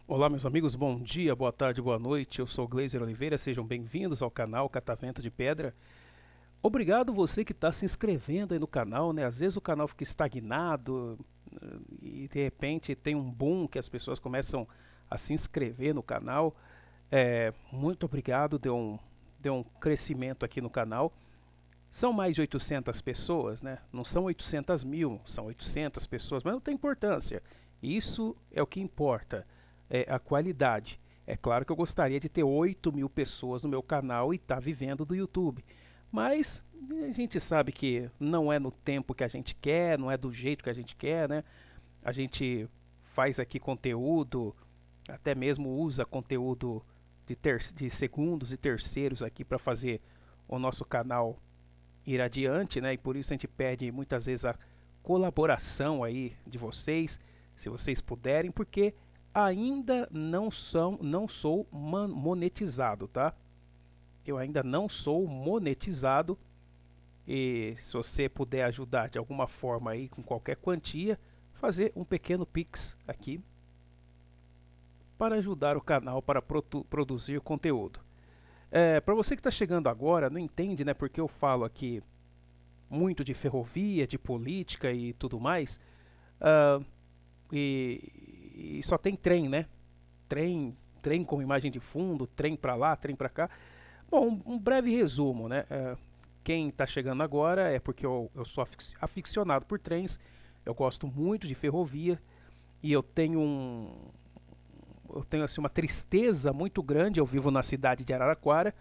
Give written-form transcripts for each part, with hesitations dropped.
Olá, meus amigos, bom dia, boa tarde, boa noite. Eu sou Gleiser Oliveira, sejam bem-vindos ao canal Catavento de Pedra. Obrigado você que está se inscrevendo aí no canal, né? Às vezes o canal fica estagnado e de repente tem um boom que as pessoas começam a se inscrever no canal. Muito obrigado, deu um crescimento aqui no canal. São mais de 800 pessoas, né? Não são 800 mil, são 800 pessoas, mas não tem importância. Isso é o que importa, é a qualidade. É claro que eu gostaria de ter 8 mil pessoas no meu canal e estar vivendo do YouTube. Mas a gente sabe que não é no tempo que a gente quer, não é do jeito que a gente quer, né? A gente faz aqui conteúdo, até mesmo usa conteúdo de segundos e terceiros aqui para fazer o nosso canal ir adiante, né? E por isso a gente pede muitas vezes a colaboração aí de vocês, se vocês puderem, porque ainda não sou monetizado, tá? Eu ainda não sou monetizado e se você puder ajudar de alguma forma aí com qualquer quantia, fazer um pequeno pix aqui para ajudar o canal para produzir conteúdo. Para você que está chegando agora, não entende, né? Porque eu falo aqui muito de ferrovia, de política e tudo mais, uh, e só tem trem, né? Trem com imagem de fundo, trem para lá, trem para cá. Bom, um breve resumo, né? Quem está chegando agora é porque eu sou aficionado por trens, eu gosto muito de ferrovia e eu tenho assim uma tristeza muito grande. Eu vivo na cidade de Araraquara,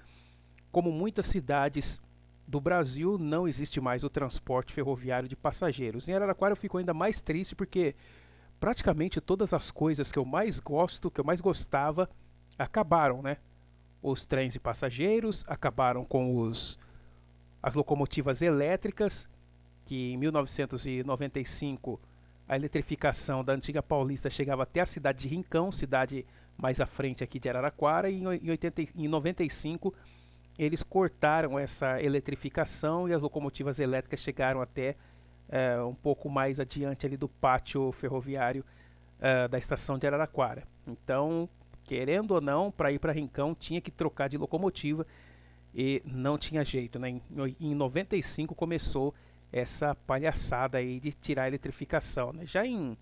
como muitas cidades do Brasil, não existe mais o transporte ferroviário de passageiros. Em Araraquara eu fico ainda mais triste porque praticamente todas as coisas que eu mais gosto, que eu mais gostava, acabaram, né? Os trens de passageiros acabaram com as locomotivas elétricas, que em 1995 a eletrificação da antiga Paulista chegava até a cidade de Rincão, cidade mais à frente aqui de Araraquara, e em 95 eles cortaram essa eletrificação e as locomotivas elétricas chegaram até um pouco mais adiante ali do pátio ferroviário da estação de Araraquara. Então, querendo ou não, para ir para Rincão tinha que trocar de locomotiva e não tinha jeito, né? Em 95 começou essa palhaçada aí de tirar a eletrificação, né? Já em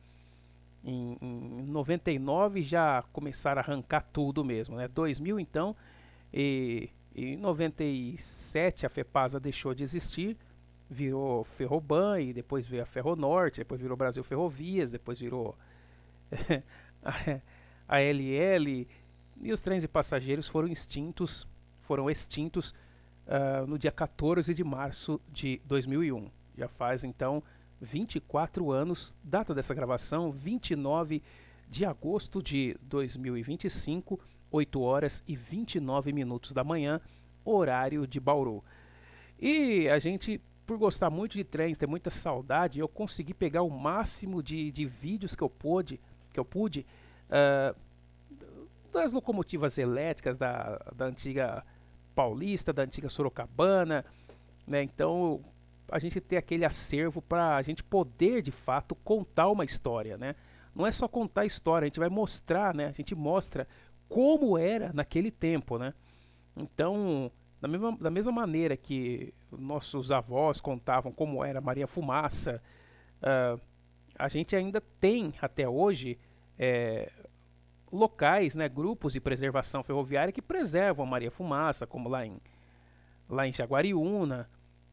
99 já começaram a arrancar tudo mesmo, né? 2000 então, e em 97 a FEPASA deixou de existir, virou Ferroban, e depois veio a Ferronorte, depois virou Brasil Ferrovias, depois virou a LL, e os trens de passageiros foram extintos no dia 14 de março de 2001. Já faz então 24 anos, data dessa gravação, 29 de agosto de 2025, 8 horas e 29 minutos da manhã, horário de Bauru. E a gente, por gostar muito de trens, ter muita saudade, eu consegui pegar o máximo de vídeos que eu pude uh, das locomotivas elétricas da antiga Paulista, da antiga Sorocabana, né? Então a gente ter aquele acervo para a gente poder de fato contar uma história, né? Não é só contar a história, a gente vai mostrar, né? A gente mostra como era naquele tempo, né? Então, da mesma maneira que nossos avós contavam como era Maria Fumaça, uh, a gente ainda tem até hoje locais, né, grupos de preservação ferroviária que preservam a Maria Fumaça, como lá em Jaguariúna,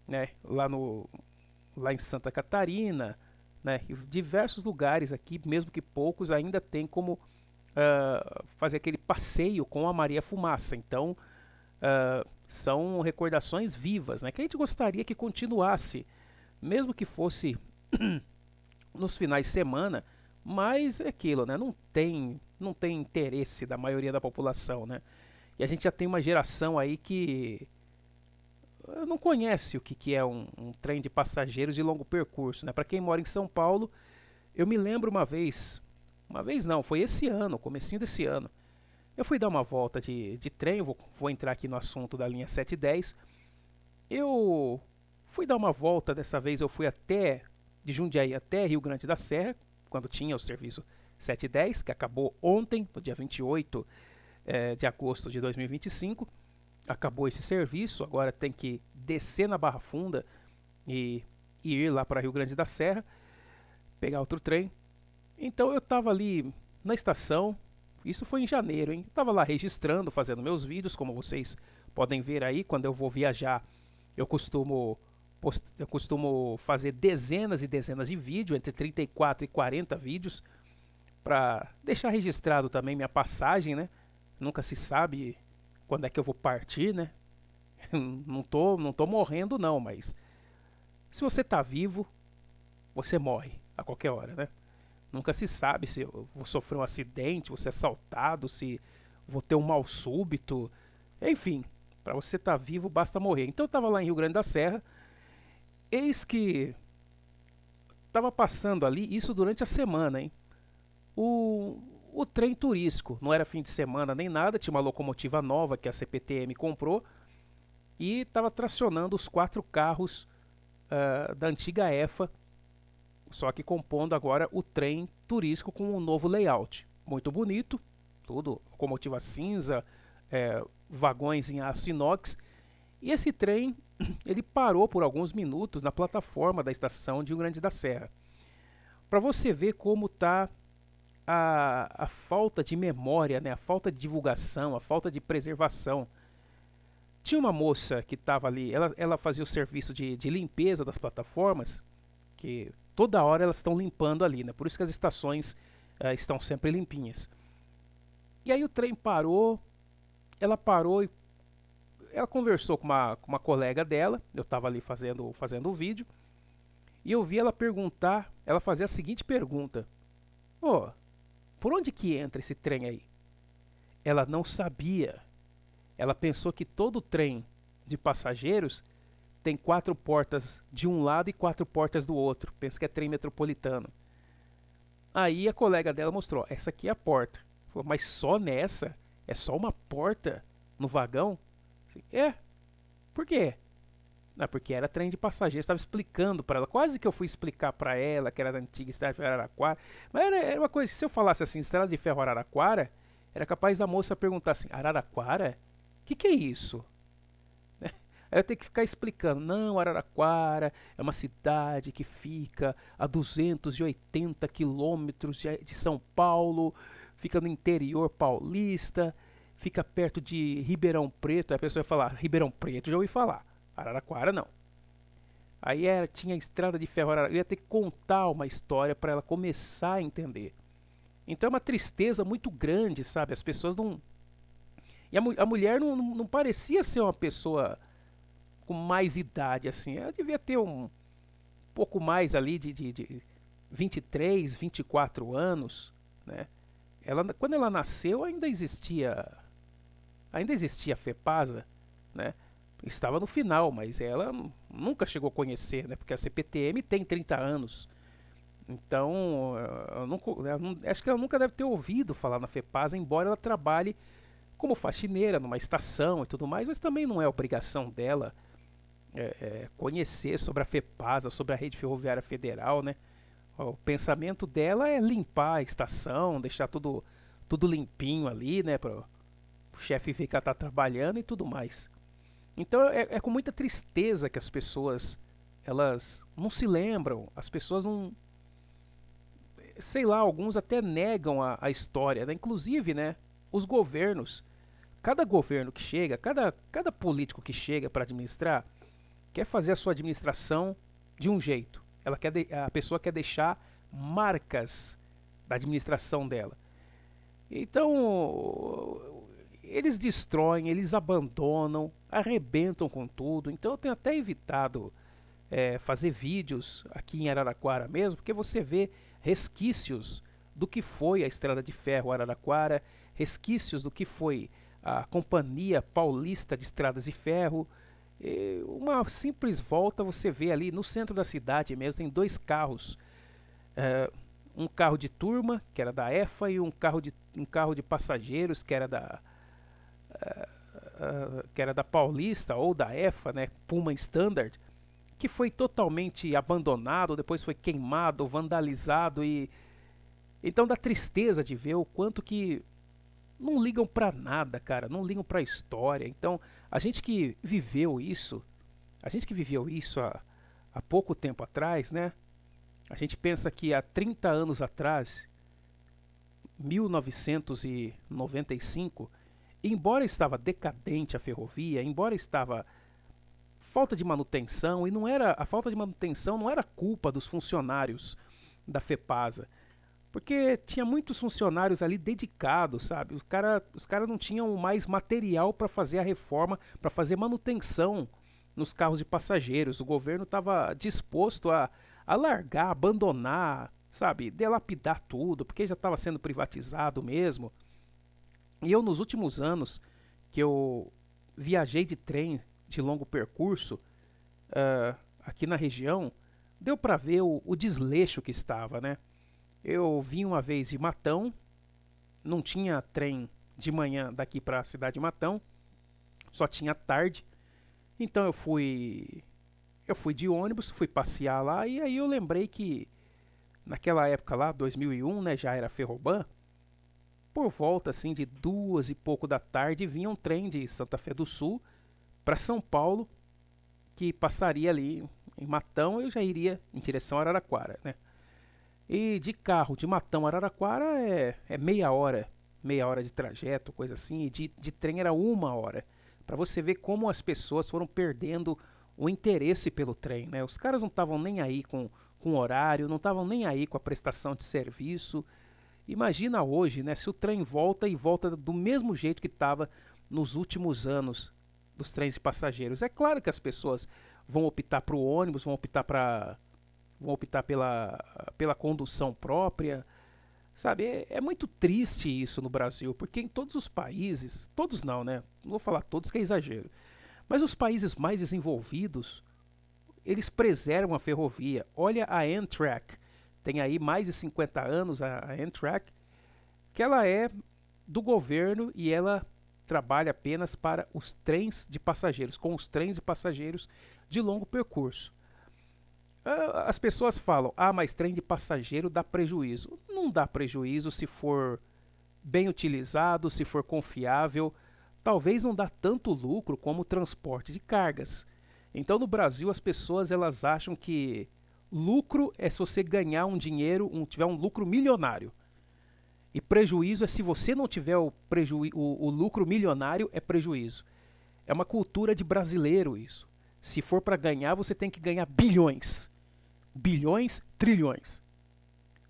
né, lá em Santa Catarina, né, e diversos lugares aqui, mesmo que poucos, ainda tem como fazer aquele passeio com a Maria Fumaça. Então, são recordações vivas, né, que a gente gostaria que continuasse, mesmo que fosse nos finais de semana, mas é aquilo, né, não tem interesse da maioria da população, né, e a gente já tem uma geração aí que não conhece o que é um trem de passageiros de longo percurso, né? Para quem mora em São Paulo, eu me lembro uma vez não, foi esse ano, comecinho desse ano. Eu fui dar uma volta de trem, vou entrar aqui no assunto da linha 710. Eu fui dar uma volta, dessa vez eu fui até de Jundiaí até Rio Grande da Serra, quando tinha o serviço 710, que acabou ontem, no dia 28 de agosto de 2025. Acabou esse serviço, agora tem que descer na Barra Funda e ir lá para Rio Grande da Serra, pegar outro trem. Então eu estava ali na estação, isso foi em janeiro, hein? Estava lá registrando, fazendo meus vídeos, como vocês podem ver aí. Quando eu vou viajar, eu costumo fazer dezenas e dezenas de vídeos, entre 34 e 40 vídeos, para deixar registrado também minha passagem, né? Nunca se sabe quando é que eu vou partir, né? Não tô morrendo não, mas se você tá vivo, você morre a qualquer hora, né? Nunca se sabe se eu vou sofrer um acidente, vou ser assaltado, se vou ter um mal súbito. Enfim, para você estar vivo basta morrer. Então eu estava lá em Rio Grande da Serra, eis que estava passando ali, isso durante a semana, hein? O trem turístico, não era fim de semana nem nada, tinha uma locomotiva nova que a CPTM comprou e estava tracionando os 4 carros da antiga EFA, só que compondo agora o trem turístico com um novo layout. Muito bonito, tudo, locomotiva cinza, vagões em aço inox. E esse trem, ele parou por alguns minutos na plataforma da estação de Rio Grande da Serra. Para você ver como está a falta de memória, né? A falta de divulgação, a falta de preservação. Tinha uma moça que estava ali, ela fazia o serviço de limpeza das plataformas, que toda hora elas estão limpando ali, né? Por isso que as estações estão sempre limpinhas. E aí o trem parou, ela parou e ela conversou com uma colega dela, eu estava ali fazendo o vídeo, e eu vi ela perguntar, ela fazer a seguinte pergunta: "Ô, por onde que entra esse trem aí?" Ela não sabia. Ela pensou que todo trem de passageiros tem 4 portas de um lado e 4 portas do outro. Pensa que é trem metropolitano. Aí a colega dela mostrou: essa aqui é a porta. Falou: mas só nessa? É só uma porta no vagão? É. Por quê? Não, porque era trem de passageiros. Estava explicando para ela. Quase que eu fui explicar para ela que era da antiga Estrada de Ferro Araraquara. Mas era uma coisa, se eu falasse assim, Estrada de Ferro Araraquara, era capaz da moça perguntar assim: Araraquara? O que é isso? Aí eu tenho que ficar explicando. Não, Araraquara é uma cidade que fica a 280 quilômetros de São Paulo, fica no interior paulista, fica perto de Ribeirão Preto. Aí a pessoa vai falar: Ribeirão Preto, já ouvi falar. Araraquara não. Aí tinha a estrada de ferro Araraquara. Eu ia ter que contar uma história para ela começar a entender. Então é uma tristeza muito grande, sabe? As pessoas não... E a mulher não parecia ser uma pessoa com mais idade, assim. Ela devia ter um pouco mais ali de 23, 24 anos, né? Quando ela nasceu ainda existia a FEPASA, né? Estava no final, mas ela nunca chegou a conhecer, né? Porque a CPTM tem 30 anos. Então, acho que ela nunca deve ter ouvido falar na FEPASA, embora ela trabalhe como faxineira numa estação e tudo mais, mas também não é obrigação dela conhecer sobre a FEPASA, sobre a Rede Ferroviária Federal, né? O pensamento dela é limpar a estação, deixar tudo limpinho ali, né? Para o chefe ver que ela tá trabalhando e tudo mais. Então é com muita tristeza que as pessoas, elas não se lembram, as pessoas não... Sei lá, alguns até negam a história, né? Inclusive, né? Os governos, cada governo que chega, cada político que chega para administrar, quer fazer a sua administração de um jeito. A pessoa quer deixar marcas da administração dela. Então, eles destroem, eles abandonam, arrebentam com tudo. Então eu tenho até evitado fazer vídeos aqui em Araraquara mesmo, porque você vê resquícios do que foi a Estrada de Ferro Araraquara, resquícios do que foi a Companhia Paulista de Estradas de Ferro. E uma simples volta você vê ali no centro da cidade mesmo, tem 2 carros, um carro de turma, que era da EFA, e um carro de passageiros, que era da Paulista ou da EFA, né, Puma Standard, que foi totalmente abandonado, depois foi queimado, vandalizado e Então dá tristeza de ver o quanto que não ligam pra nada, cara, não ligam pra história. Então, a gente que viveu isso, a gente que viveu isso há pouco tempo atrás, né? A gente pensa que há 30 anos atrás, 1995, embora estava decadente a ferrovia, embora estava falta de manutenção, e não era a falta de manutenção não era culpa dos funcionários da FEPASA, porque tinha muitos funcionários ali dedicados, sabe? Os cara não tinham mais material para fazer a reforma, para fazer manutenção nos carros de passageiros. O governo estava disposto a largar, abandonar, sabe? Delapidar tudo, porque já estava sendo privatizado mesmo. E eu, nos últimos anos que eu viajei de trem de longo percurso aqui na região, deu para ver o desleixo que estava, né? Eu vim uma vez de Matão, não tinha trem de manhã daqui para a cidade de Matão, só tinha tarde. Então eu fui de ônibus, fui passear lá e aí eu lembrei que naquela época lá, 2001, né, já era Ferroban. Por volta assim de 2 e pouco da tarde vinha um trem de Santa Fé do Sul para São Paulo que passaria ali em Matão e eu já iria em direção a Araraquara, né? E de carro de Matão a Araraquara é meia hora de trajeto, coisa assim, e de trem era 1 hora. Para você ver como as pessoas foram perdendo o interesse pelo trem, né? Os caras não estavam nem aí com o horário, não estavam nem aí com a prestação de serviço. Imagina hoje, né, se o trem volta e volta do mesmo jeito que estava nos últimos anos dos trens de passageiros. É claro que as pessoas vão optar para o ônibus, vão optar pela condução própria, sabe? É muito triste isso no Brasil, porque em todos os países, todos não, né? Não vou falar todos que é exagero, mas os países mais desenvolvidos, eles preservam a ferrovia. Olha a Amtrak, tem aí mais de 50 anos a Amtrak, que ela é do governo e ela trabalha apenas para os trens de passageiros, com os trens de passageiros de longo percurso. As pessoas falam, mas trem de passageiro dá prejuízo. Não dá prejuízo se for bem utilizado, se for confiável. Talvez não dá tanto lucro como o transporte de cargas. Então no Brasil as pessoas elas acham que lucro é se você ganhar um dinheiro, tiver um lucro milionário. E prejuízo é se você não tiver o lucro milionário, é prejuízo. É uma cultura de brasileiro isso. Se for para ganhar, você tem que ganhar bilhões. Bilhões, trilhões.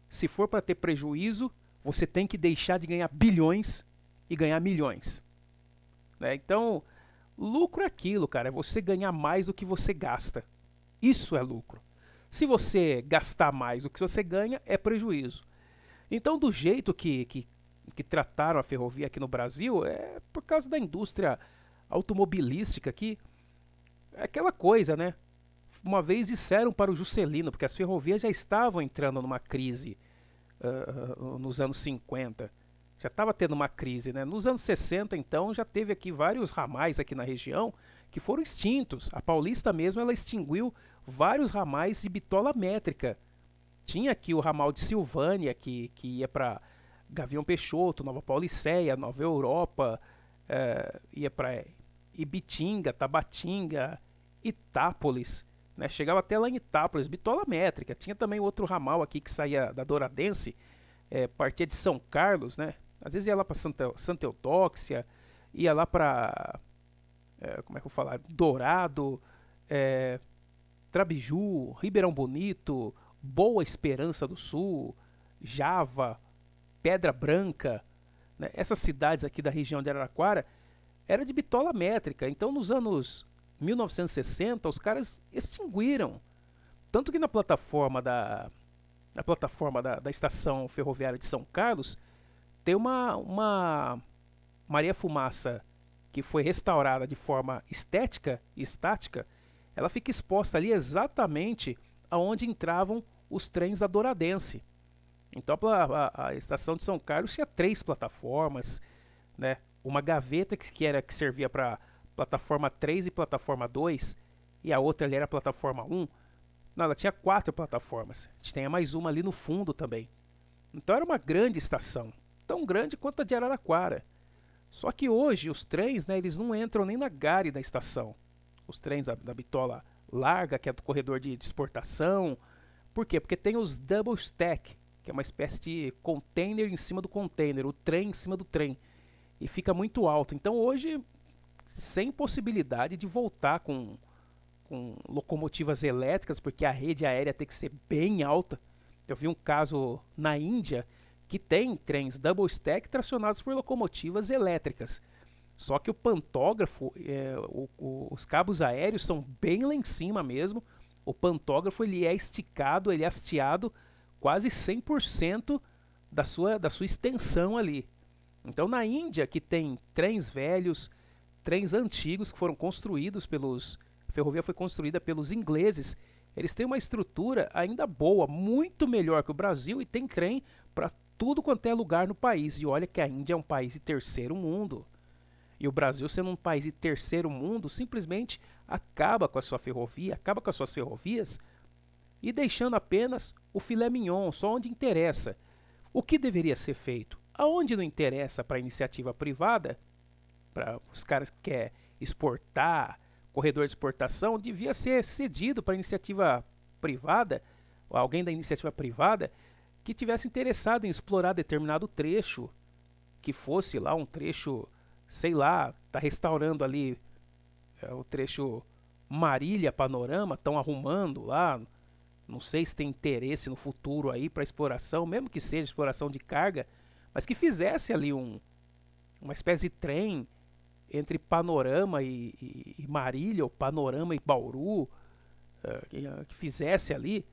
Se for para ter prejuízo, você tem que deixar de ganhar bilhões e ganhar milhões. Né? Então, lucro é aquilo, cara. É você ganhar mais do que você gasta. Isso é lucro. Se você gastar mais do que você ganha, é prejuízo. Então, do jeito que trataram a ferrovia aqui no Brasil, é por causa da indústria automobilística aqui. É aquela coisa, né? Uma vez disseram para o Juscelino, porque as ferrovias já estavam entrando numa crise nos anos 50. Já estava tendo uma crise, né? Nos anos 60, então, já teve aqui vários ramais aqui na região que foram extintos. A Paulista mesmo, ela extinguiu vários ramais de bitola métrica. Tinha aqui o ramal de Silvânia, que ia para Gavião Peixoto, Nova Pauliceia, Nova Europa, ia para Ibitinga, Tabatinga, Itápolis, né? Chegava até lá em Itápolis, bitola métrica. Tinha também outro ramal aqui que saía da Douradense, partia de São Carlos, né? Às vezes ia lá para Santa Eudóxia, ia lá para, como é que eu vou falar, Dourado, Trabiju, Ribeirão Bonito, Boa Esperança do Sul, Java, Pedra Branca, né? Essas cidades aqui da região de Araraquara era de bitola métrica. Então nos anos 1960 os caras extinguiram. Tanto que na plataforma da estação ferroviária de São Carlos tem uma Maria Fumaça que foi restaurada de forma estética e estática. Ela fica exposta ali exatamente aonde entravam os trens da Douradense. Então a estação de São Carlos tinha 3 plataformas, né? Uma gaveta que servia para plataforma 3 e plataforma 2, e a outra ali era a plataforma 1. Não, ela tinha 4 plataformas. A gente tem mais uma ali no fundo também. Então era uma grande estação, tão grande quanto a de Araraquara. Só que hoje os trens, né, eles não entram nem na gare da estação. Os trens da bitola larga, que é do corredor de exportação. Por quê? Porque tem os double stack, que é uma espécie de container em cima do container, o trem em cima do trem. E fica muito alto. Então hoje, sem possibilidade de voltar com locomotivas elétricas, porque a rede aérea tem que ser bem alta. Eu vi um caso na Índia que tem trens double stack tracionados por locomotivas elétricas. Só que o pantógrafo, os cabos aéreos são bem lá em cima mesmo. O pantógrafo ele é esticado, ele é hasteado quase 100% da sua extensão ali. Então na Índia, que tem trens velhos, trens antigos que foram construídos pelos... A ferrovia foi construída pelos ingleses. Eles têm uma estrutura ainda boa, muito melhor que o Brasil, e tem trem para tudo quanto é lugar no país. E olha que a Índia é um país de terceiro mundo. E o Brasil, sendo um país de terceiro mundo, simplesmente acaba com a sua ferrovia, acaba com as suas ferrovias e deixando apenas o filé mignon, só onde interessa. O que deveria ser feito? Aonde não interessa para a iniciativa privada, para os caras que querem exportar, corredor de exportação, devia ser cedido para a iniciativa privada, ou alguém da iniciativa privada que tivesse interessado em explorar determinado trecho, que fosse lá um trecho, sei lá, tá restaurando ali o trecho Marília Panorama, estão arrumando lá, não sei se tem interesse no futuro aí para exploração, mesmo que seja exploração de carga, mas que fizesse ali uma espécie de trem entre Panorama e Marília, ou Panorama e Bauru, que fizesse ali,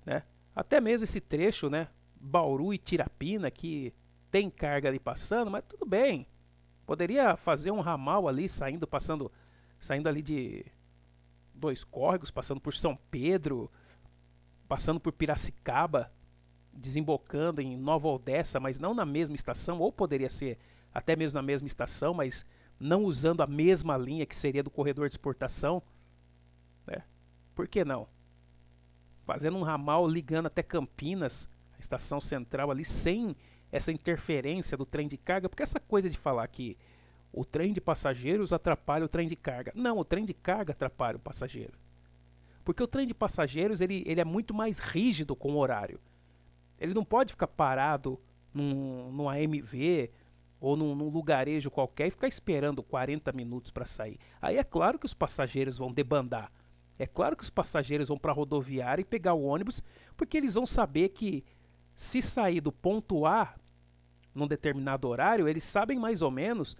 né? Até mesmo esse trecho, né? Bauru e Tirapina, que tem carga ali passando, mas tudo bem. Poderia fazer um ramal ali, saindo ali de Dois Córregos, passando por São Pedro, passando por Piracicaba, desembocando em Nova Odessa, mas não na mesma estação, ou poderia ser até mesmo na mesma estação, mas não usando a mesma linha que seria do corredor de exportação, né? Por que não? Fazendo um ramal ligando até Campinas, a estação central ali, sem essa interferência do trem de carga, porque essa coisa de falar que o trem de passageiros atrapalha o trem de carga. Não, o trem de carga atrapalha o passageiro. Porque o trem de passageiros ele é muito mais rígido com o horário. Ele não pode ficar parado num AMV ou num lugarejo qualquer e ficar esperando 40 minutos para sair. Aí é claro que os passageiros vão debandar. É claro que os passageiros vão para a rodoviária e pegar o ônibus, porque eles vão saber que se sair do ponto A num determinado horário, eles sabem mais ou menos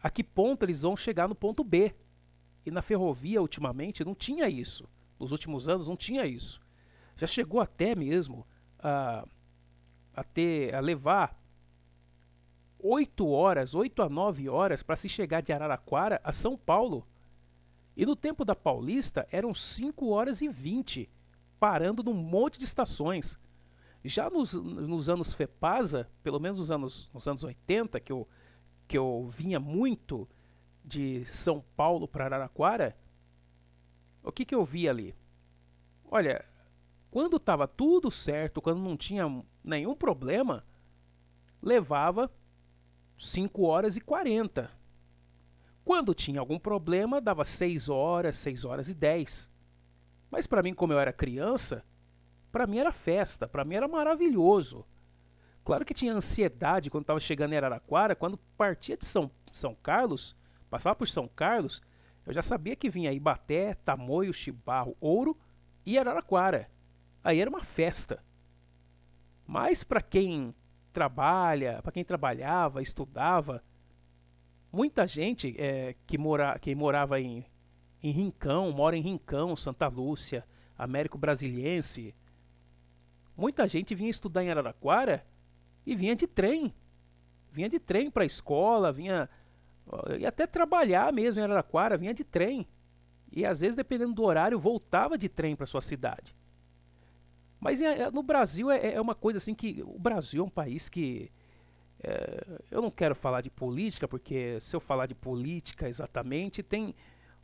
a que ponto eles vão chegar no ponto B. E na ferrovia, ultimamente, não tinha isso. Nos últimos anos, não tinha isso. Já chegou até mesmo a levar 8 horas, 8 a 9 horas para se chegar de Araraquara a São Paulo. E no tempo da Paulista eram 5 horas e 20, parando num monte de estações. Já nos anos FEPASA, pelo menos nos anos 80, que eu vinha muito de São Paulo para Araraquara, o que eu via ali? Olha, quando estava tudo certo, quando não tinha nenhum problema, levava 5 horas e 40. Quando tinha algum problema, dava 6 horas, 6 horas e 10. Mas para mim, como eu era criança, para mim era festa, para mim era maravilhoso. Claro que tinha ansiedade quando estava chegando em Araraquara, quando partia de São Carlos, passava por São Carlos, eu já sabia que vinha Ibaté, Tamoio, Chibarro, Ouro e Araraquara. Aí era uma festa. Mas para quem trabalhava, estudava, muita gente que morava em Rincão, mora em Rincão, Santa Lúcia, Américo Brasiliense, muita gente vinha estudar em Araraquara e vinha de trem. Vinha de trem para a escola, e até trabalhar mesmo em Araraquara, vinha de trem. E às vezes, dependendo do horário, voltava de trem para sua cidade. Mas no Brasil é uma coisa assim que... O Brasil é um país que... eu não quero falar de política, porque se eu falar de política exatamente,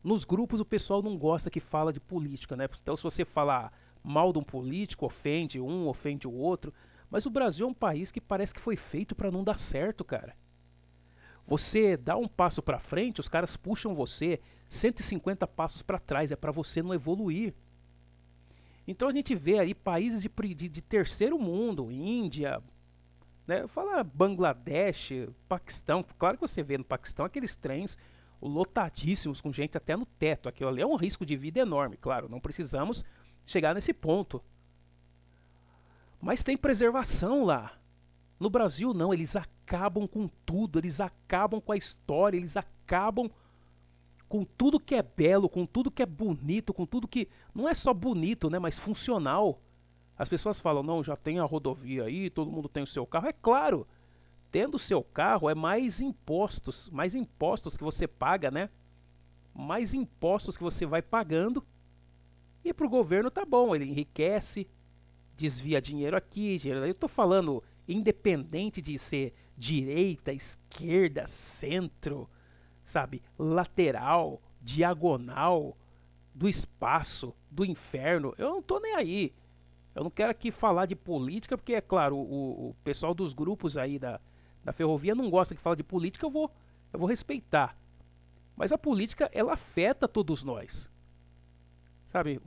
nos grupos o pessoal não gosta que fala de política, né? Então se você falar mal de um político, ofende um, ofende o outro. Mas o Brasil é um país que parece que foi feito para não dar certo, cara. Você dá um passo para frente, os caras puxam você 150 passos para trás, é para você não evoluir. Então a gente vê aí países de terceiro mundo, Índia, né? Fala Bangladesh, Paquistão. Claro que você vê no Paquistão aqueles trens lotadíssimos com gente até no teto. Aquilo ali é um risco de vida enorme, claro. Não precisamos chegar nesse ponto. Mas tem preservação lá. No Brasil não, eles acabam com tudo, eles acabam com a história, eles acabam com tudo que é belo, com tudo que é bonito, com tudo que não é só bonito, né, mas funcional. As pessoas falam, não, já tem a rodovia aí, todo mundo tem o seu carro. É claro, tendo o seu carro é mais impostos que você paga, né? Mais impostos que você vai pagando. E pro governo tá bom, ele enriquece, desvia dinheiro aqui, dinheiro ali. Eu tô falando independente de ser direita, esquerda, centro, sabe, lateral, diagonal, do espaço, do inferno, eu não tô nem aí. Eu não quero aqui falar de política, porque, é claro, o pessoal dos grupos aí da ferrovia não gosta que fala de política, eu vou respeitar. Mas a política, ela afeta todos nós. Sabe,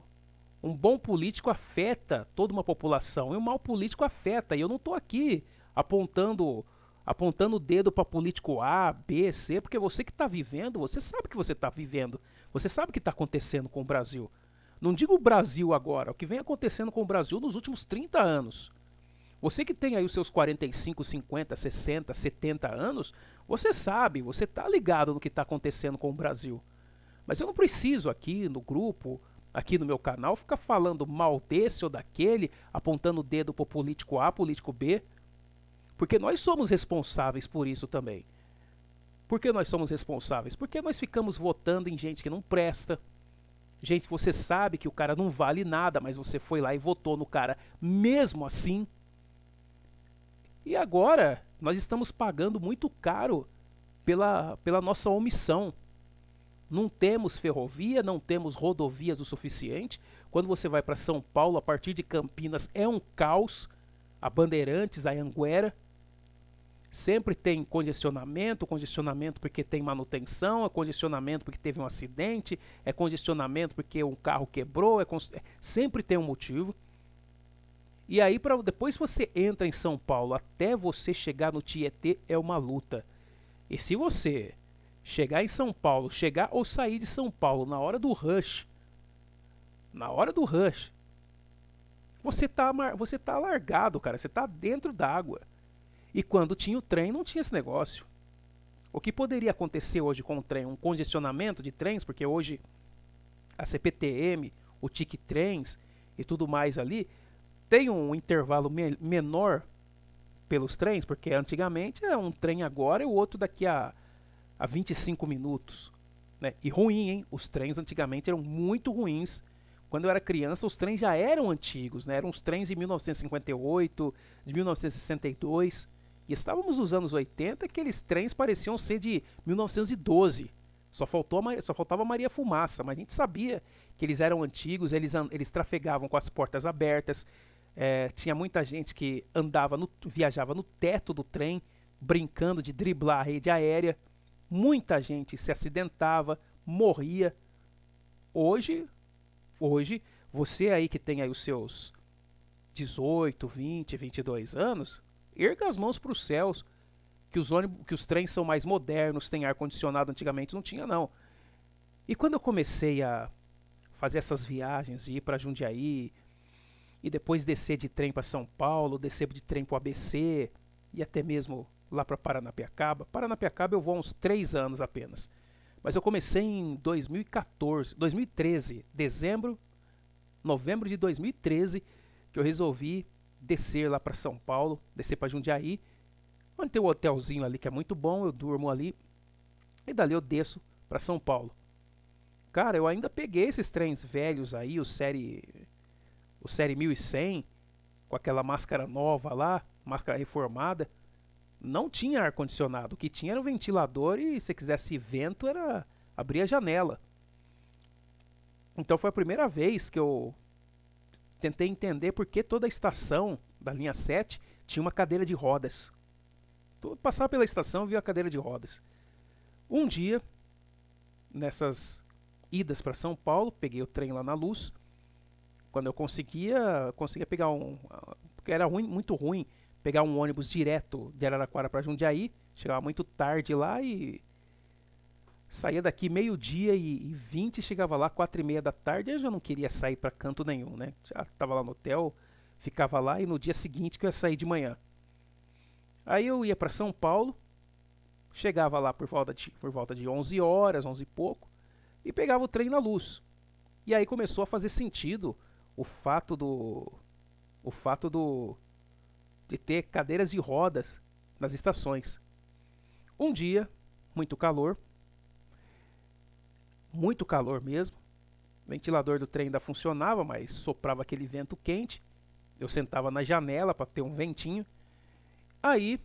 um bom político afeta toda uma população, e um mau político afeta. E eu não tô aqui apontando o dedo para político A, B, C, porque você que está vivendo, você sabe que você está vivendo. Você sabe o que está acontecendo com o Brasil. Não digo o Brasil agora, o que vem acontecendo com o Brasil nos últimos 30 anos. Você que tem aí os seus 45, 50, 60, 70 anos, você sabe, você está ligado no que está acontecendo com o Brasil. Mas eu não preciso aqui no grupo, aqui no meu canal, ficar falando mal desse ou daquele, apontando o dedo para o político A, político B. Porque nós somos responsáveis por isso também. Por que nós somos responsáveis? Porque nós ficamos votando em gente que não presta. Gente que você sabe que o cara não vale nada, mas você foi lá e votou no cara mesmo assim. E agora nós estamos pagando muito caro pela nossa omissão. Não temos ferrovia, não temos rodovias o suficiente. Quando você vai para São Paulo, a partir de Campinas, é um caos. A Bandeirantes, a Anguera. Sempre tem congestionamento porque tem manutenção, é congestionamento porque teve um acidente, é congestionamento porque um carro quebrou, sempre tem um motivo. E aí, depois você entra em São Paulo, até você chegar no Tietê, é uma luta. E se você chegar em São Paulo, chegar ou sair de São Paulo na hora do rush, você tá largado, cara, você tá dentro d'água. E quando tinha o trem, não tinha esse negócio. O que poderia acontecer hoje com o trem? Um congestionamento de trens, porque hoje a CPTM, o TIC Trens e tudo mais ali, tem um intervalo menor pelos trens, porque antigamente era um trem agora e o outro daqui a 25 minutos. Né? E ruim, hein? Os trens antigamente eram muito ruins. Quando eu era criança, os trens já eram antigos, né? Eram os trens de 1958, de 1962. E estávamos nos anos 80, aqueles trens pareciam ser de 1912. Só faltava Maria Fumaça, mas a gente sabia que eles eram antigos, eles trafegavam com as portas abertas. Tinha muita gente que viajava no teto do trem, brincando de driblar a rede aérea. Muita gente se acidentava, morria. Hoje, você aí que tem aí os seus 18, 20, 22 anos, erga as mãos para os céus, que os trens são mais modernos, tem ar-condicionado, antigamente não tinha não. E quando eu comecei a fazer essas viagens, de ir para Jundiaí, e depois descer de trem para São Paulo, descer de trem para o ABC, e até mesmo lá para Paranapiacaba. Paranapiacaba eu vou há uns 3 anos apenas. Mas eu comecei em 2013, novembro de 2013, que eu resolvi descer lá para São Paulo, descer para Jundiaí, onde tem um hotelzinho ali que é muito bom, eu durmo ali, e dali eu desço para São Paulo. Cara, eu ainda peguei esses trens velhos aí, o Série 1100, com aquela máscara nova lá, máscara reformada. Não tinha ar-condicionado, o que tinha era o ventilador e se quisesse vento era abrir a janela. Então foi a primeira vez que eu tentei entender por que toda a estação da linha 7 tinha uma cadeira de rodas. Passava pela estação e via a cadeira de rodas. Um dia, nessas idas para São Paulo, peguei o trem lá na Luz. Quando eu conseguia pegar porque era muito ruim pegar um ônibus direto de Araraquara para Jundiaí. Chegava muito tarde lá e saía daqui 12h20, chegava lá 4h30 da tarde. Eu já não queria sair para canto nenhum, né? Já estava lá no hotel, ficava lá e no dia seguinte que eu ia sair de manhã. Aí eu ia para São Paulo, chegava lá por volta de 11 horas, 11 e pouco, e pegava o trem na Luz. E aí começou a fazer sentido o fato de ter cadeiras de rodas nas estações. Um dia, muito calor mesmo. O ventilador do trem ainda funcionava, mas soprava aquele vento quente. Eu sentava na janela para ter um ventinho. Aí,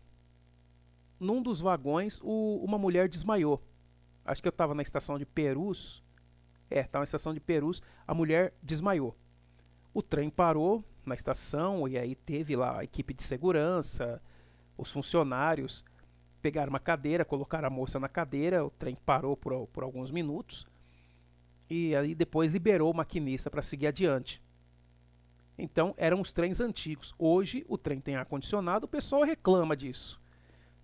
num dos vagões, uma mulher desmaiou. Acho que eu estava na estação de Perus. Estava na estação de Perus. A mulher desmaiou. O trem parou na estação e aí teve lá a equipe de segurança, os funcionários pegaram uma cadeira, colocaram a moça na cadeira, o trem parou por alguns minutos e aí depois liberou o maquinista para seguir adiante. Então eram os trens antigos. Hoje o trem tem ar-condicionado, o pessoal reclama disso,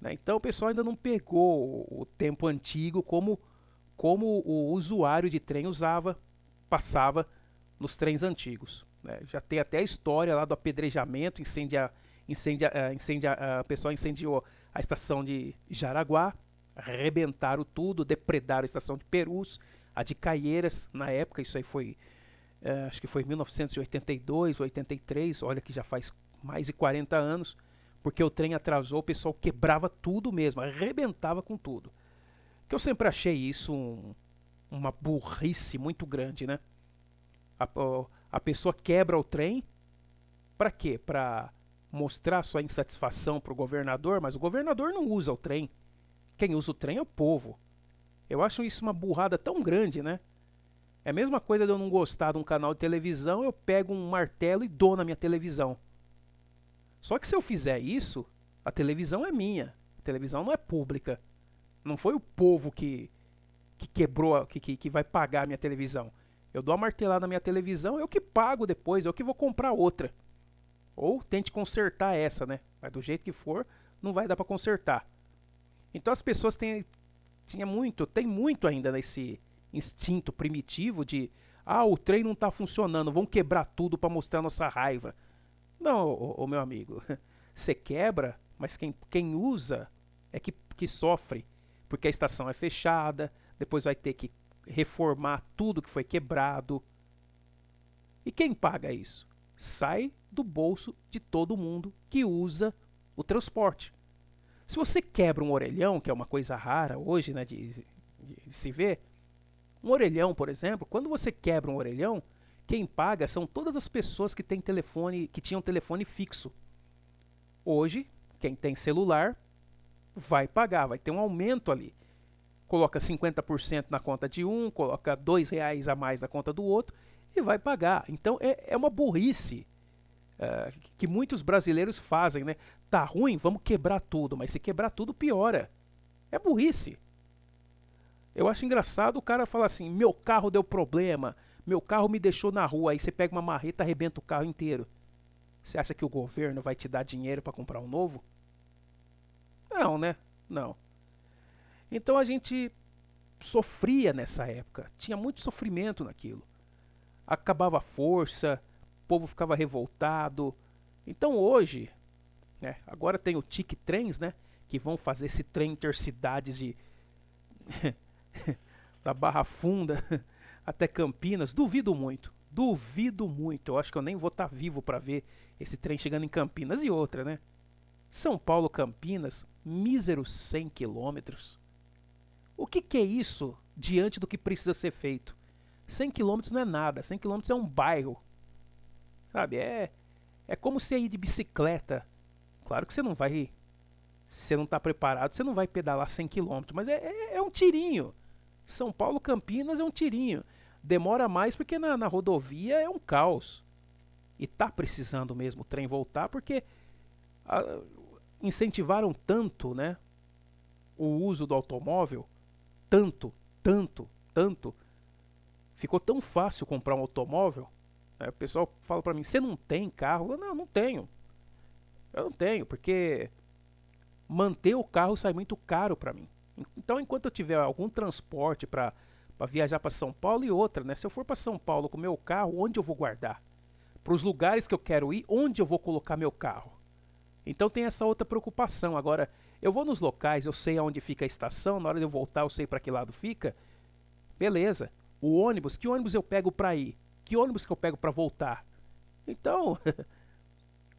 né? Então o pessoal ainda não pegou o tempo antigo como o usuário de trem passava nos trens antigos, né? Já tem até a história lá do apedrejamento, o pessoal incendiou a estação de Jaraguá, arrebentaram tudo, depredaram a estação de Perus, a de Caieiras, na época, isso aí foi, acho que foi 1982, 83, olha que já faz mais de 40 anos, porque o trem atrasou, o pessoal quebrava tudo mesmo, arrebentava com tudo. Que eu sempre achei isso uma burrice muito grande, né? A pessoa quebra o trem, para quê? Para mostrar sua insatisfação para o governador, mas o governador não usa o trem. Quem usa o trem é o povo. Eu acho isso uma burrada tão grande, né? É a mesma coisa de eu não gostar de um canal de televisão, eu pego um martelo e dou na minha televisão. Só que se eu fizer isso, a televisão é minha. A televisão não é pública. Não foi o povo que quebrou, que vai pagar a minha televisão. Eu dou a martelada na minha televisão, eu que pago depois, eu que vou comprar outra. Ou tente consertar essa, né? Mas do jeito que for, não vai dar para consertar. Então as pessoas têm muito ainda nesse instinto primitivo de o trem não está funcionando, vamos quebrar tudo para mostrar a nossa raiva. Não, meu amigo, você quebra, mas quem usa é que sofre, porque a estação é fechada, depois vai ter que reformar tudo que foi quebrado. E quem paga isso? Sai do bolso de todo mundo que usa o transporte. Se você quebra um orelhão, que é uma coisa rara hoje, né, de se ver, um orelhão, por exemplo, quando você quebra um orelhão, quem paga são todas as pessoas que tinham telefone fixo. Hoje, quem tem celular vai pagar, vai ter um aumento ali. Coloca 50% na conta de um, coloca R$2 a mais na conta do outro e vai pagar. Então é uma burrice que muitos brasileiros fazem, né? Tá ruim, vamos quebrar tudo, mas se quebrar tudo piora. É burrice. Eu acho engraçado o cara falar assim, meu carro deu problema, meu carro me deixou na rua, aí você pega uma marreta e arrebenta o carro inteiro. Você acha que o governo vai te dar dinheiro para comprar um novo? Não, né? Não. Então a gente sofria nessa época, tinha muito sofrimento naquilo. Acabava a força, o povo ficava revoltado. Então hoje, né, agora tem o TIC Trens, né, que vão fazer esse trem intercidades da Barra Funda até Campinas. Duvido muito. Eu acho que eu nem vou estar vivo para ver esse trem chegando em Campinas. E outra, né? São Paulo, Campinas, míseros 100 quilômetros. O que é isso diante do que precisa ser feito? 100 quilômetros não é nada, 100 quilômetros é um bairro. Sabe, é como você ir de bicicleta. Claro que você não vai, se você não está preparado, você não vai pedalar 100 quilômetros, mas é um tirinho. São Paulo, Campinas é um tirinho. Demora mais porque na rodovia é um caos. E tá precisando mesmo o trem voltar, porque incentivaram tanto, né, o uso do automóvel, tanto, tanto, tanto, ficou tão fácil comprar um automóvel, né, o pessoal fala pra mim, você não tem carro? Não, não tenho. Eu não tenho, porque manter o carro sai muito caro pra mim. Então, enquanto eu tiver algum transporte pra viajar pra São Paulo e outra, né, se eu for pra São Paulo com meu carro, onde eu vou guardar? Para os lugares que eu quero ir, onde eu vou colocar meu carro? Então tem essa outra preocupação. Agora, eu vou nos locais, eu sei aonde fica a estação, na hora de eu voltar eu sei para que lado fica. Beleza. O ônibus, que ônibus eu pego para ir? Que ônibus que eu pego para voltar? Então,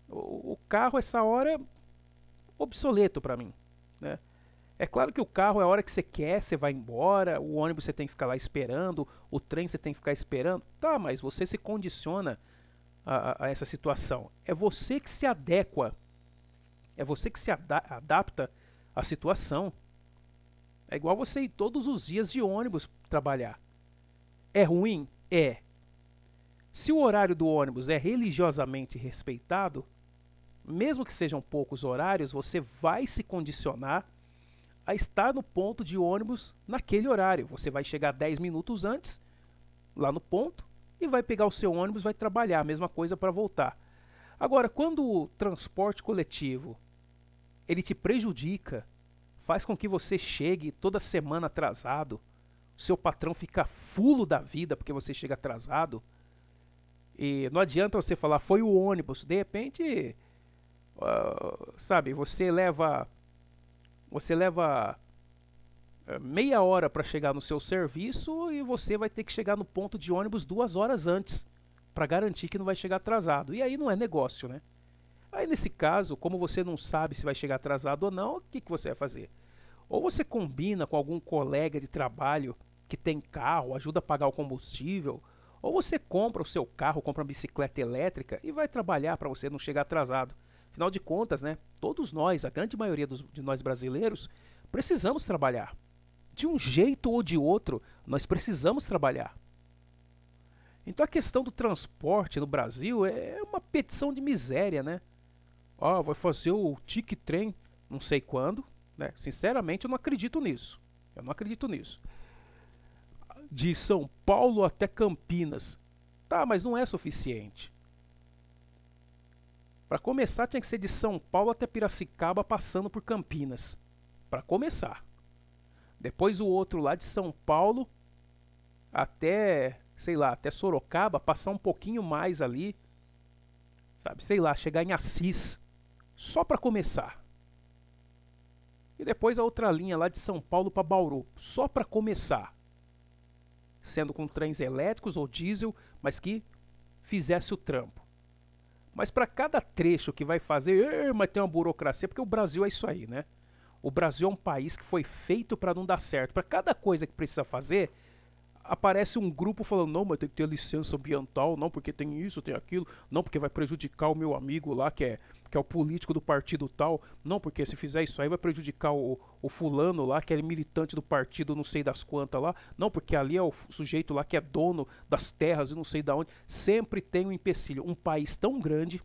o carro essa hora é obsoleto para mim, né? É claro que o carro é a hora que você quer, você vai embora, o ônibus você tem que ficar lá esperando, o trem você tem que ficar esperando. Tá, mas você se condiciona a essa situação. É você que se adequa, é você que se adapta à situação. É igual você ir todos os dias de ônibus trabalhar. É ruim? É. Se o horário do ônibus é religiosamente respeitado, mesmo que sejam poucos horários, você vai se condicionar a estar no ponto de ônibus naquele horário. Você vai chegar 10 minutos antes, lá no ponto, e vai pegar o seu ônibus, vai trabalhar, a mesma coisa para voltar. Agora, quando o transporte coletivo ele te prejudica, faz com que você chegue toda semana atrasado, o seu patrão fica fulo da vida porque você chega atrasado, e não adianta você falar, foi o ônibus, de repente, sabe, você leva meia hora para chegar no seu serviço e você vai ter que chegar no ponto de ônibus 2 horas antes para garantir que não vai chegar atrasado. E aí não é negócio, né? Aí nesse caso, como você não sabe se vai chegar atrasado ou não, o que você vai fazer? Ou você combina com algum colega de trabalho que tem carro, ajuda a pagar o combustível, ou você compra o seu carro, compra uma bicicleta elétrica e vai trabalhar para você não chegar atrasado. Afinal de contas, né, todos nós, a grande maioria de nós brasileiros, precisamos trabalhar. De um jeito ou de outro, nós precisamos trabalhar. Então a questão do transporte no Brasil é uma petição de miséria, né? Vai fazer o tique-trem não sei quando, né? Sinceramente, eu não acredito nisso. Eu não acredito nisso. De São Paulo até Campinas. Tá, mas não é suficiente. Para começar, tinha que ser de São Paulo até Piracicaba, passando por Campinas. Para começar. Depois o outro lá de São Paulo até, sei lá, até Sorocaba, passar um pouquinho mais ali, sabe, sei lá, chegar em Assis, só para começar. E depois a outra linha lá de São Paulo para Bauru, só para começar. Sendo com trens elétricos ou diesel, mas que fizesse o trampo. Mas para cada trecho que vai fazer, mas tem uma burocracia, porque o Brasil é isso aí, né? O Brasil é um país que foi feito para não dar certo. Para cada coisa que precisa fazer, aparece um grupo falando, não, mas tem que ter licença ambiental, não, porque tem isso, tem aquilo, não, porque vai prejudicar o meu amigo lá, que é o político do partido tal, não, porque se fizer isso aí vai prejudicar o fulano lá, que é militante do partido não sei das quantas lá, não, porque ali é o sujeito lá que é dono das terras e não sei da onde. Sempre tem um empecilho. Um país tão grande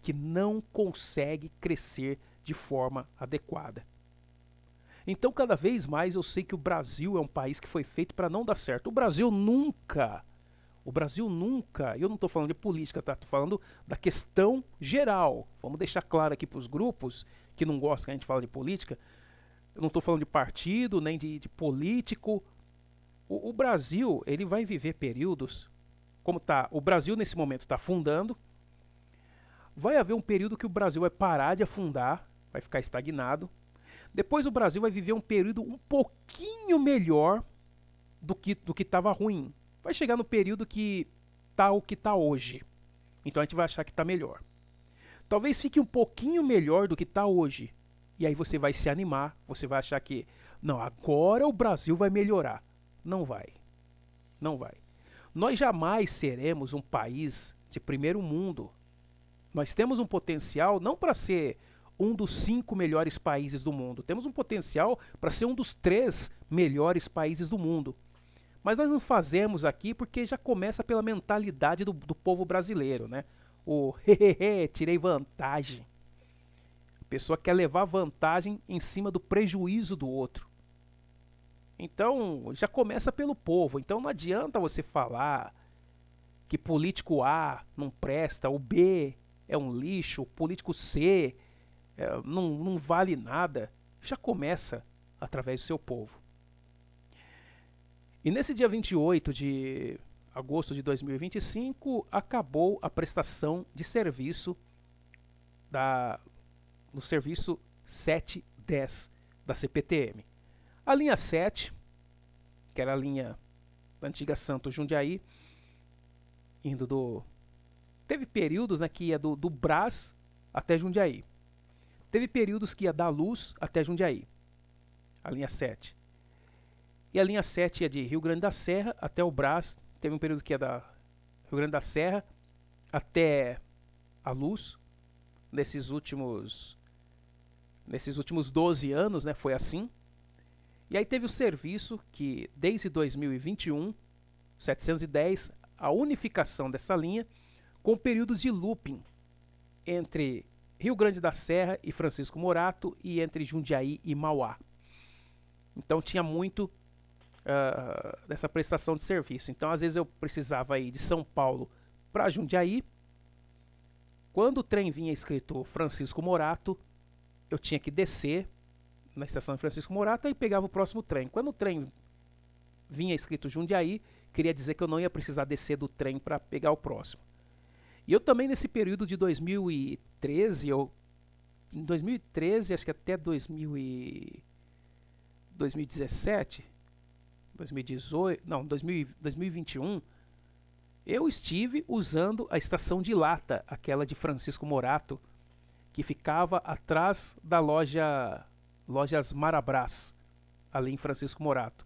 que não consegue crescer de forma adequada. Então, cada vez mais eu sei que o Brasil é um país que foi feito para não dar certo. O Brasil nunca, eu não estou falando de política, tá? Estou falando da questão geral. Vamos deixar claro aqui para os grupos que não gostam que a gente fala de política. Eu não estou falando de partido, nem de político. O Brasil, ele vai viver períodos, como tá, o Brasil nesse momento está afundando. Vai haver um período que o Brasil vai parar de afundar, vai ficar estagnado. Depois o Brasil vai viver um período um pouquinho melhor do que estava ruim. Vai chegar no período que tá o que está hoje. Então a gente vai achar que está melhor. Talvez fique um pouquinho melhor do que está hoje. E aí você vai se animar, você vai achar que, não, agora o Brasil vai melhorar. Não vai. Não vai. Nós jamais seremos um país de primeiro mundo. Nós temos um potencial não para ser um dos 5 melhores países do mundo. Temos um potencial para ser um dos 3 melhores países do mundo. Mas nós não fazemos aqui porque já começa pela mentalidade do povo brasileiro, né? o hehehe, tirei vantagem. A pessoa quer levar vantagem em cima do prejuízo do outro. Então, já começa pelo povo. Então não adianta você falar que político A não presta, o B é um lixo, o político C não vale nada. Já começa através do seu povo. E nesse dia 28 de agosto de 2025, acabou a prestação de serviço no serviço 710 da CPTM. A linha 7, que era a linha da antiga Santos Jundiaí, teve períodos, né, que ia do Brás até Jundiaí. Teve períodos que ia da Luz até Jundiaí, a linha 7. E a linha 7 ia de Rio Grande da Serra até o Brás. Teve um período que ia da Rio Grande da Serra até a Luz. Nesses últimos 12 anos, né, foi assim. E aí teve o serviço que, desde 2021, 710, a unificação dessa linha, com períodos de looping entre Rio Grande da Serra e Francisco Morato e entre Jundiaí e Mauá. Então tinha muito dessa prestação de serviço. Então às vezes eu precisava ir de São Paulo para Jundiaí. Quando o trem vinha escrito Francisco Morato, eu tinha que descer na estação de Francisco Morato e pegava o próximo trem. Quando o trem vinha escrito Jundiaí, queria dizer que eu não ia precisar descer do trem para pegar o próximo. E eu também, nesse período de 2013, em 2013, acho que até 2017, 2018, não, 2021, eu estive usando a estação de lata, aquela de Francisco Morato, que ficava atrás da Lojas Marabras, ali em Francisco Morato.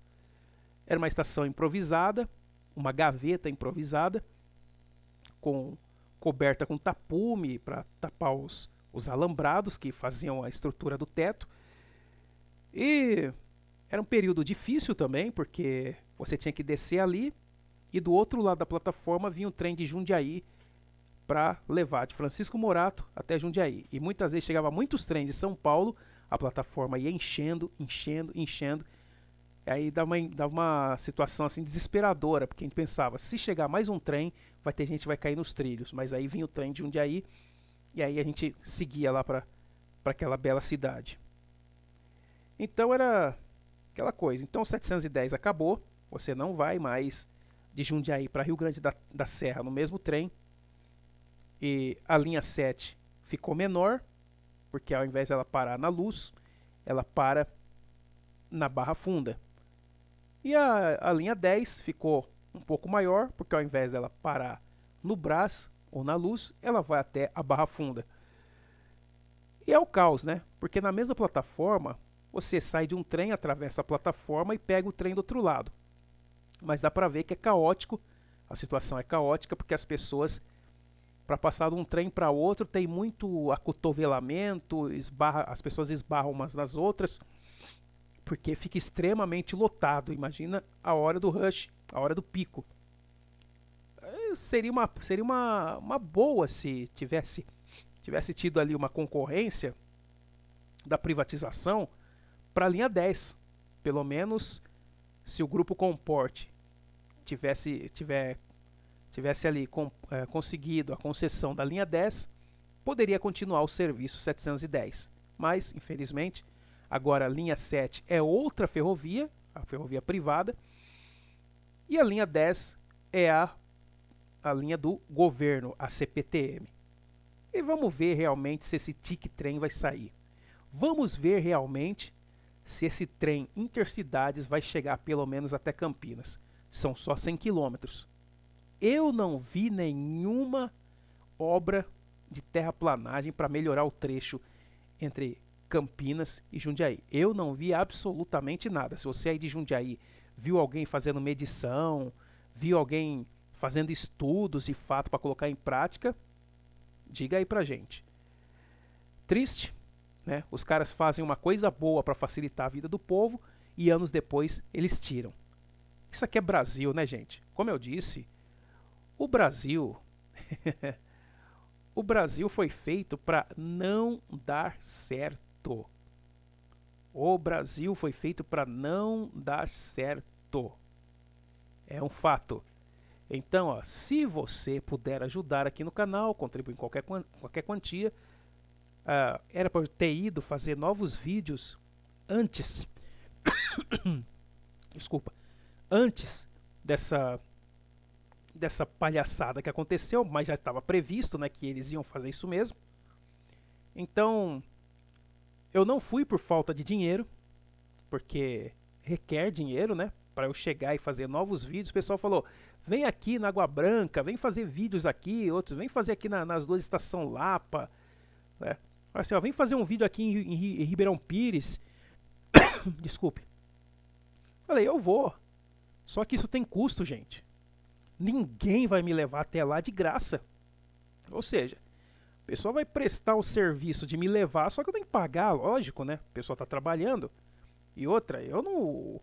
Era uma estação improvisada, uma gaveta improvisada, coberta com tapume para tapar os alambrados que faziam a estrutura do teto. E era um período difícil também, porque você tinha que descer ali e do outro lado da plataforma vinha um trem de Jundiaí para levar de Francisco Morato até Jundiaí. E muitas vezes chegava muitos trens de São Paulo, a plataforma ia enchendo. Aí dava uma situação assim desesperadora, porque a gente pensava, se chegar mais um trem, vai ter gente que vai cair nos trilhos. Mas aí vinha o trem de Jundiaí e aí a gente seguia lá para aquela bela cidade. Então era aquela coisa. Então o 710 acabou, você não vai mais de Jundiaí para Rio Grande da Serra no mesmo trem. E a linha 7 ficou menor, porque ao invés dela parar na Luz, ela para na Barra Funda. E a linha 10 ficou um pouco maior, porque ao invés dela parar no Brás ou na Luz, ela vai até a Barra Funda. E é o caos, né? Porque na mesma plataforma, você sai de um trem, atravessa a plataforma e pega o trem do outro lado. Mas dá pra ver que é caótico, a situação é caótica, porque as pessoas, para passar de um trem para outro, tem muito acotovelamento, as pessoas esbarram umas nas outras, porque fica extremamente lotado. Imagina a hora do rush, a hora do pico. Seria uma boa se tivesse tido ali uma concorrência da privatização para a linha 10. Pelo menos se o Grupo Comporte tivesse ali conseguido a concessão da linha 10, poderia continuar o serviço 710. Mas, infelizmente, agora a linha 7 é outra ferrovia, a ferrovia privada, e a linha 10 é a linha do governo, a CPTM. E vamos ver realmente se esse TIC-trem vai sair. Vamos ver realmente se esse trem intercidades vai chegar pelo menos até Campinas. São só 100 quilômetros. Eu não vi nenhuma obra de terraplanagem para melhorar o trecho entre Campinas e Jundiaí. Eu não vi absolutamente nada. Se você aí de Jundiaí viu alguém fazendo medição, viu alguém fazendo estudos de fato para colocar em prática, diga aí pra gente. Triste, né? Os caras fazem uma coisa boa para facilitar a vida do povo e anos depois eles tiram. Isso aqui é Brasil, né, gente? Como eu disse, o Brasil o Brasil foi feito para não dar certo. O Brasil foi feito para não dar certo. É um fato. Então, ó, se você puder ajudar aqui no canal, contribuir em qualquer quantia, era para eu ter ido fazer novos vídeos antes, desculpa, antes dessa palhaçada que aconteceu, mas já estava previsto, né, que eles iam fazer isso mesmo. Então, eu não fui por falta de dinheiro, porque requer dinheiro, né, para eu chegar e fazer novos vídeos. O pessoal falou, vem aqui na Água Branca, vem fazer vídeos aqui, outros, vem fazer aqui nas duas Estação Lapa, né? Assim, ó, vem fazer um vídeo aqui em Ribeirão Pires. Desculpe. Falei, eu vou. Só que isso tem custo, gente. Ninguém vai me levar até lá de graça. Ou seja, o pessoal vai prestar o serviço de me levar, só que eu tenho que pagar, lógico, né? O pessoal está trabalhando. E outra, eu não...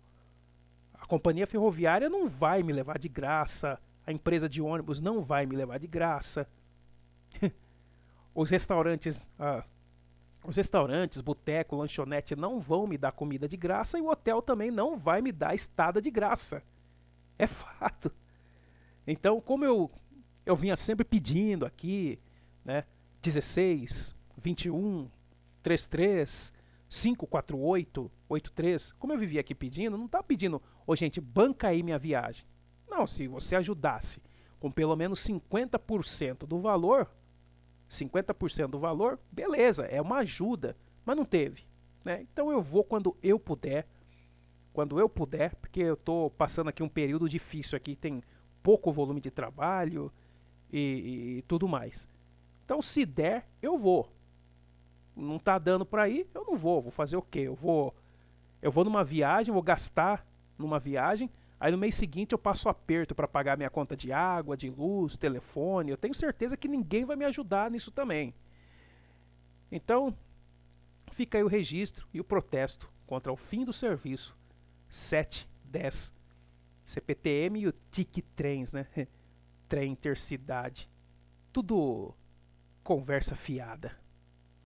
A companhia ferroviária não vai me levar de graça. A empresa de ônibus não vai me levar de graça. Os restaurantes, boteco, lanchonete não vão me dar comida de graça e o hotel também não vai me dar estada de graça. É fato. Então, como eu vinha sempre pedindo aqui, né, 16, 21, 33, 548, 83, como eu vivia aqui pedindo, não tá pedindo, ô gente, banca aí minha viagem. Não, se você ajudasse com pelo menos 50% do valor, 50% do valor, beleza, é uma ajuda, mas não teve, né? Então eu vou quando eu puder, porque eu tô passando aqui um período difícil aqui, tem pouco volume de trabalho e tudo mais. Então se der, eu vou. Não tá dando para ir, eu não vou fazer o quê? Eu vou numa viagem, vou gastar numa viagem, aí no mês seguinte eu passo aperto para pagar minha conta de água, de luz, telefone. Eu tenho certeza que ninguém vai me ajudar nisso também. Então, fica aí o registro e o protesto contra o fim do serviço 710 CPTM e o TIC Trens, né? Trem Intercidade. Tudo conversa fiada.